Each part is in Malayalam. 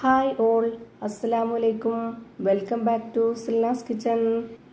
ഹായ് ഓൾ, അസ്സലാമലൈക്കും. Welcome back to Silna's kitchen.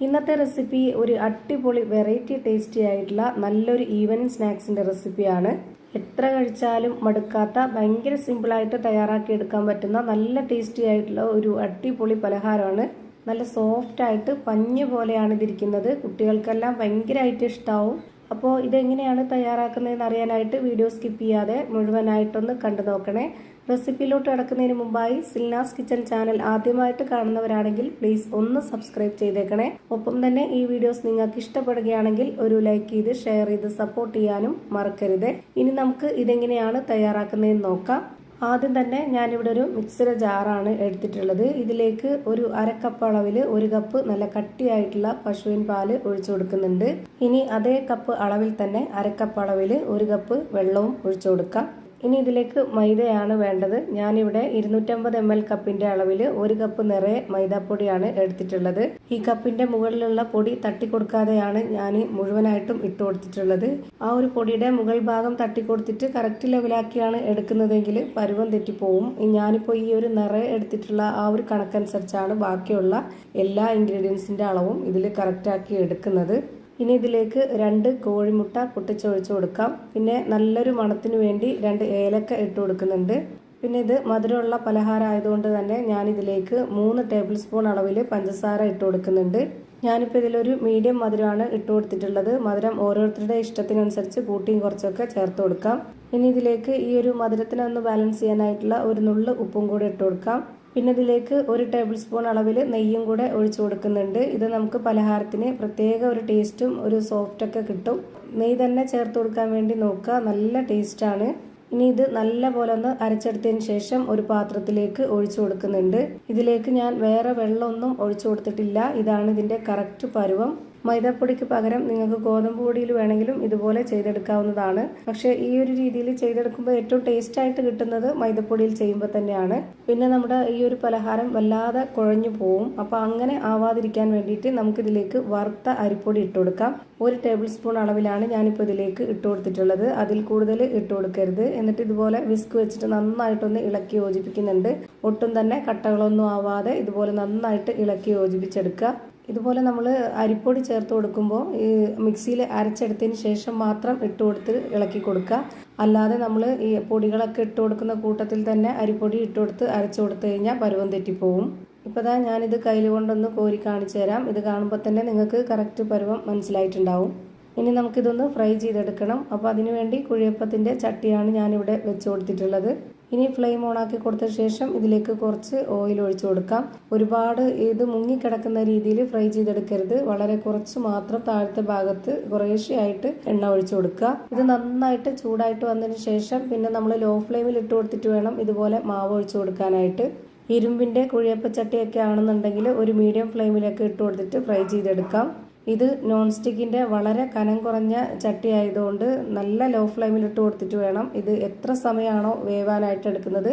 ഇന്നത്തെ റെസിപ്പി ഒരു അടിപൊളി വെറൈറ്റി ടേസ്റ്റി ആയിട്ടുള്ള നല്ലൊരു ഈവനിങ് സ്നാക്സിന്റെ റെസിപ്പിയാണ്. എത്ര കഴിച്ചാലും മടുക്കാത്ത ഭയങ്കര സിമ്പിളായിട്ട് തയ്യാറാക്കി എടുക്കാൻ പറ്റുന്ന നല്ല ടേസ്റ്റി ആയിട്ടുള്ള ഒരു അടിപൊളി പലഹാരമാണ്. നല്ല സോഫ്റ്റ് ആയിട്ട് പഞ്ഞ് പോലെയാണ് ഇതിരിക്കുന്നത്. കുട്ടികൾക്കെല്ലാം ഭയങ്കരമായിട്ട് ഇഷ്ടാവും. അപ്പോൾ ഇതെങ്ങനെയാണ് തയ്യാറാക്കുന്നതെന്ന് അറിയാനായിട്ട് വീഡിയോ സ്കിപ്പ് ചെയ്യാതെ മുഴുവനായിട്ടൊന്ന് കണ്ടു നോക്കണേ. റെസിപ്പിയിലോട്ട് കിടക്കുന്നതിന് മുമ്പായി സിൽനാസ് കിച്ചൺ ചാനൽ ആദ്യമായിട്ട് കാണുന്നവരാണെങ്കിൽ പ്ലീസ് ഒന്ന് സബ്സ്ക്രൈബ് ചെയ്തേക്കണേ. ഒപ്പം തന്നെ ഈ വീഡിയോസ് നിങ്ങൾക്ക് ഇഷ്ടപ്പെടുകയാണെങ്കിൽ ഒരു ലൈക്ക് ചെയ്ത് ഷെയർ ചെയ്ത് സപ്പോർട്ട് ചെയ്യാനും മറക്കരുത്. ഇനി നമുക്ക് ഇതെങ്ങനെയാണ് തയ്യാറാക്കുന്നതെന്ന് നോക്കാം. ആദ്യം തന്നെ ഞാനിവിടെ ഒരു മിക്സഡ് ജാറാണ് എടുത്തിട്ടുള്ളത്. ഇതിലേക്ക് ഒരു അരക്കപ്പ് അളവിൽ ഒരു കപ്പ് നല്ല കട്ടിയായിട്ടുള്ള പശുവിൻ പാല് ഒഴിച്ചു കൊടുക്കുന്നുണ്ട്. ഇനി അതേ കപ്പ് അളവിൽ തന്നെ അരക്കപ്പ് അളവിൽ ഒരു കപ്പ് വെള്ളവും ഒഴിച്ചു കൊടുക്കാം. ഇനി ഇതിലേക്ക് മൈദയാണ് വേണ്ടത്. ഞാനിവിടെ 250 ml കപ്പിന്റെ അളവിൽ ഒരു കപ്പ് നിറയെ മൈദാപ്പൊടിയാണ് എടുത്തിട്ടുള്ളത്. ഈ കപ്പിന്റെ മുകളിലുള്ള പൊടി തട്ടിക്കൊടുക്കാതെയാണ് ഞാൻ മുഴുവനായിട്ടും ഇട്ട് കൊടുത്തിട്ടുള്ളത്. ആ ഒരു പൊടിയുടെ മുകൾ ഭാഗം തട്ടിക്കൊടുത്തിട്ട് കറക്റ്റ് ലെവലാക്കിയാണ് എടുക്കുന്നതെങ്കിൽ പരുവം തെറ്റിപ്പോവും. ഞാനിപ്പോൾ ഈ ഒരു നിറയെ എടുത്തിട്ടുള്ള ആ ഒരു കണക്കനുസരിച്ചാണ് ബാക്കിയുള്ള എല്ലാ ഇൻഗ്രീഡിയൻസിന്റെ അളവും ഇതിൽ കറക്റ്റാക്കി എടുക്കുന്നത്. ഇനി ഇതിലേക്ക് 2 കോഴിമുട്ട പൊട്ടിച്ചൊഴിച്ചു കൊടുക്കാം. പിന്നെ നല്ലൊരു മണത്തിന് വേണ്ടി 2 ഏലക്ക ഇട്ട് കൊടുക്കുന്നുണ്ട്. പിന്നെ ഇത് മധുരമുള്ള പലഹാരം ആയതുകൊണ്ട് തന്നെ ഞാനിതിലേക്ക് 3 ടേബിൾ സ്പൂൺ അളവിൽ പഞ്ചസാര ഇട്ട് കൊടുക്കുന്നുണ്ട്. ഞാനിപ്പോൾ ഇതിലൊരു മീഡിയം മധുരമാണ് ഇട്ട് കൊടുത്തിട്ടുള്ളത്. മധുരം ഓരോരുത്തരുടെ ഇഷ്ടത്തിനനുസരിച്ച് കൂട്ടിയും കുറച്ചൊക്കെ ചേർത്ത് കൊടുക്കാം. ഇനി ഇതിലേക്ക് ഈ ഒരു മധുരത്തിനൊന്ന് ബാലൻസ് ചെയ്യാനായിട്ടുള്ള ഒരു നുള്ള് ഉപ്പും കൂടി ഇട്ട് കൊടുക്കാം. പിന്നെ ഇതിലേക്ക് 1 ടേബിൾ സ്പൂൺ അളവിൽ നെയ്യും കൂടെ ഒഴിച്ചു കൊടുക്കുന്നുണ്ട്. ഇത് നമുക്ക് പലഹാരത്തിന് പ്രത്യേക ഒരു ടേസ്റ്റും ഒരു സോഫ്റ്റൊക്കെ കിട്ടും. നെയ്യ് തന്നെ ചേർത്ത് കൊടുക്കാൻ വേണ്ടി നോക്കുക, നല്ല ടേസ്റ്റാണ്. ഇനി ഇത് നല്ല പോലെ ഒന്ന് അരച്ചെടുത്തതിന് ശേഷം ഒരു പാത്രത്തിലേക്ക് ഒഴിച്ചു കൊടുക്കുന്നുണ്ട്. ഇതിലേക്ക് ഞാൻ വേറെ വെള്ളമൊന്നും ഒഴിച്ചു കൊടുത്തിട്ടില്ല. ഇതാണ് ഇതിന്റെ കറക്റ്റ് പരുവം. മൈദാപ്പൊടിക്ക് പകരം നിങ്ങൾക്ക് ഗോതമ്പ് പൊടിയിൽ വേണമെങ്കിലും ഇതുപോലെ ചെയ്തെടുക്കാവുന്നതാണ്. പക്ഷേ ഈ ഒരു രീതിയിൽ ചെയ്തെടുക്കുമ്പോൾ ഏറ്റവും ടേസ്റ്റ് ആയിട്ട് കിട്ടുന്നത് മൈദപ്പൊടിയിൽ ചെയ്യുമ്പോൾ തന്നെയാണ്. പിന്നെ നമ്മുടെ ഈ ഒരു പലഹാരം വല്ലാതെ കുഴഞ്ഞു പോവും. അപ്പോൾ അങ്ങനെ ആവാതിരിക്കാൻ വേണ്ടിയിട്ട് നമുക്കിതിലേക്ക് വറുത്ത അരിപ്പൊടി ഇട്ട് കൊടുക്കാം. 1 ടേബിൾ സ്പൂൺ അളവിലാണ് ഞാനിപ്പോൾ ഇതിലേക്ക് ഇട്ട് കൊടുത്തിട്ടുള്ളത്. അതിൽ കൂടുതൽ ഇട്ട് കൊടുക്കരുത്. എന്നിട്ട് ഇതുപോലെ വിസ്ക് വെച്ചിട്ട് നന്നായിട്ടൊന്ന് ഇളക്കി യോജിപ്പിക്കുന്നുണ്ട്. ഒട്ടും തന്നെ കട്ടകളൊന്നും ആവാതെ ഇതുപോലെ നന്നായിട്ട് ഇളക്കി യോജിപ്പിച്ചെടുക്കുക. ഇതുപോലെ നമ്മൾ അരിപ്പൊടി ചേർത്ത് കൊടുക്കുമ്പോൾ ഈ മിക്സിയിൽ അരച്ചെടുത്തതിന് ശേഷം മാത്രം ഇട്ട് കൊടുത്ത് ഇളക്കി കൊടുക്കുക. അല്ലാതെ നമ്മൾ ഈ പൊടികളൊക്കെ ഇട്ട് കൊടുക്കുന്ന കൂട്ടത്തിൽ തന്നെ അരിപ്പൊടി ഇട്ട് കൊടുത്ത് അരച്ചു കൊടുത്തു കഴിഞ്ഞാൽ പരുവം തെറ്റിപ്പോവും. ഇപ്പോൾ ദാ ഞാനിത് കയ്യിൽ കൊണ്ടൊന്ന് കോരി കാണിച്ചു തരാം. ഇത് കാണുമ്പോൾ തന്നെ നിങ്ങൾക്ക് കറക്റ്റ് പരുവം മനസ്സിലായിട്ടുണ്ടാവും. ഇനി നമുക്കിതൊന്ന് ഫ്രൈ ചെയ്തെടുക്കണം. അപ്പോൾ അതിനുവേണ്ടി കുഴിയപ്പത്തിൻ്റെ ചട്ടിയാണ് ഞാനിവിടെ വെച്ച് കൊടുത്തിട്ടുള്ളത്. ഇനി ഫ്ലെയിം ഓണാക്കി കൊടുത്ത ശേഷം ഇതിലേക്ക് കുറച്ച് ഓയിൽ ഒഴിച്ചു കൊടുക്കാം. ഒരുപാട് ഇത് മുങ്ങിക്കിടക്കുന്ന രീതിയിൽ ഫ്രൈ ചെയ്തെടുക്കരുത്. വളരെ കുറച്ച് മാത്രം താഴത്തെ ഭാഗത്ത് കുറേശ്ശെയായിട്ട് എണ്ണ ഒഴിച്ചു കൊടുക്കുക. ഇത് നന്നായിട്ട് ചൂടായിട്ട് വന്നതിന് ശേഷം പിന്നെ നമ്മൾ ലോ ഫ്ലെയിമിൽ ഇട്ട് കൊടുത്തിട്ട് വേണം ഇതുപോലെ മാവ് ഒഴിച്ചു കൊടുക്കാനായിട്ട്. ഇരുമ്പിൻ്റെ കുഴിയപ്പച്ചട്ടിയൊക്കെ ആണെന്നുണ്ടെങ്കിൽ ഒരു മീഡിയം ഫ്ലെയിമിലൊക്കെ ഇട്ട് കൊടുത്തിട്ട് ഫ്രൈ ചെയ്തെടുക്കാം. ഇത് നോൺ സ്റ്റിക്കിൻ്റെ വളരെ കനം കുറഞ്ഞ ചട്ടി ആയതുകൊണ്ട് നല്ല ലോ ഫ്ലെയിമിൽ ഇട്ട് കൊടുത്തിട്ട് വേണം. ഇത് എത്ര സമയമാണോ വേവാനായിട്ട് എടുക്കുന്നത്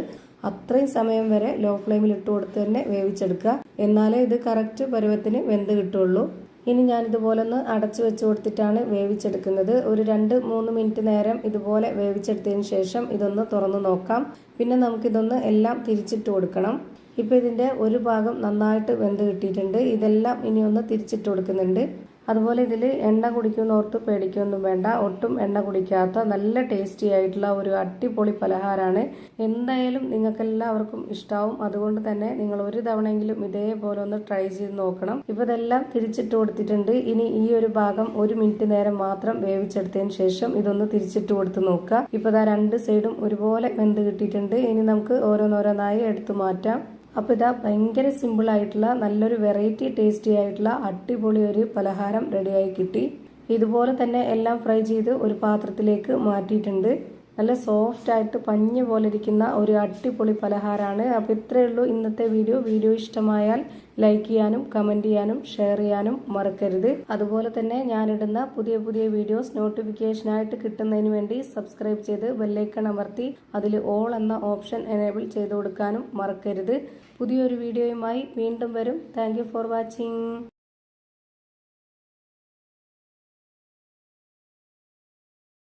അത്രയും സമയം വരെ ലോ ഫ്ലെയിമിൽ ഇട്ട് കൊടുത്ത് തന്നെ വേവിച്ചെടുക്കുക. എന്നാലേ ഇത് കറക്റ്റ് പരുവത്തിന് വെന്ത് കിട്ടുള്ളൂ. ഇനി ഞാനിതുപോലെ ഒന്ന് അടച്ചു വെച്ച് കൊടുത്തിട്ടാണ് വേവിച്ചെടുക്കുന്നത്. ഒരു 2-3 മിനിറ്റ് നേരം ഇതുപോലെ വേവിച്ചെടുത്തതിന് ശേഷം ഇതൊന്ന് തുറന്നു നോക്കാം. പിന്നെ നമുക്കിതൊന്ന് എല്ലാം തിരിച്ചിട്ട് കൊടുക്കണം. ഇപ്പോൾ ഇതിൻ്റെ ഒരു ഭാഗം നന്നായിട്ട് വെന്ത് കിട്ടിയിട്ടുണ്ട്. ഇതെല്ലാം ഇനി ഒന്ന് തിരിച്ചിട്ട് കൊടുക്കുന്നുണ്ട്. അതുപോലെ ഇതിൽ എണ്ണ കുടിക്കുന്നോർത്ത് പേടിക്കൊന്നും വേണ്ട. ഒട്ടും എണ്ണ കുടിക്കാത്ത നല്ല ടേസ്റ്റി ആയിട്ടുള്ള ഒരു അടിപൊളി പലഹാരമാണ്. എന്തായാലും നിങ്ങൾക്കെല്ലാവർക്കും ഇഷ്ടാവും. അതുകൊണ്ട് തന്നെ നിങ്ങൾ ഒരു തവണയെങ്കിലും ഇതേപോലെ ഒന്ന് ട്രൈ ചെയ്ത് നോക്കണം. ഇപ്പോൾ ഇതെല്ലാം തിരിച്ചിട്ട് കൊടുത്തിട്ടുണ്ട്. ഇനി ഈ ഒരു ഭാഗം 1 മിനിറ്റ് നേരം മാത്രം വേവിച്ചെടുത്തതിന് ശേഷം ഇതൊന്ന് തിരിച്ചിട്ട് കൊടുത്ത് നോക്കുക. ഇപ്പോൾ ഇതാ 2 സൈഡും ഒരുപോലെ വെന്ത് കിട്ടിയിട്ടുണ്ട്. ഇനി നമുക്ക് ഓരോന്നോരോന്നായി എടുത്തു മാറ്റാം. അപ്പോൾ ഇതാ ഭയങ്കര സിമ്പിൾ ആയിട്ടുള്ള നല്ലൊരു വെറൈറ്റി ടേസ്റ്റി ആയിട്ടുള്ള അടിപൊളി ഒരു പലഹാരം റെഡിയായി കിട്ടി. ഇതുപോലെ തന്നെ എല്ലാം ഫ്രൈ ചെയ്ത് ഒരു പാത്രത്തിലേക്ക് മാറ്റിയിട്ടുണ്ട്. നല്ല സോഫ്റ്റ് ആയിട്ട് പഞ്ഞ് പോലെ ഇരിക്കുന്ന ഒരു അടിപൊളി പലഹാരമാണ്. അപ്പോൾ ഇത്രയേ ഉള്ളൂ ഇന്നത്തെ വീഡിയോ ഇഷ്ടമായാൽ ലൈക്ക് ചെയ്യാനും കമൻറ്റ് ചെയ്യാനും ഷെയർ ചെയ്യാനും മറക്കരുത്. അതുപോലെ തന്നെ ഞാനിടുന്ന പുതിയ വീഡിയോസ് നോട്ടിഫിക്കേഷനായിട്ട് കിട്ടുന്നതിന് വേണ്ടി സബ്സ്ക്രൈബ് ചെയ്ത് ബെല്ലൈക്കൺ അമർത്തി അതിൽ ഓൾ എന്ന ഓപ്ഷൻ എനേബിൾ ചെയ്ത് കൊടുക്കാനും മറക്കരുത്. പുതിയൊരു വീഡിയോയുമായി വീണ്ടും വരും. Thank you for watching.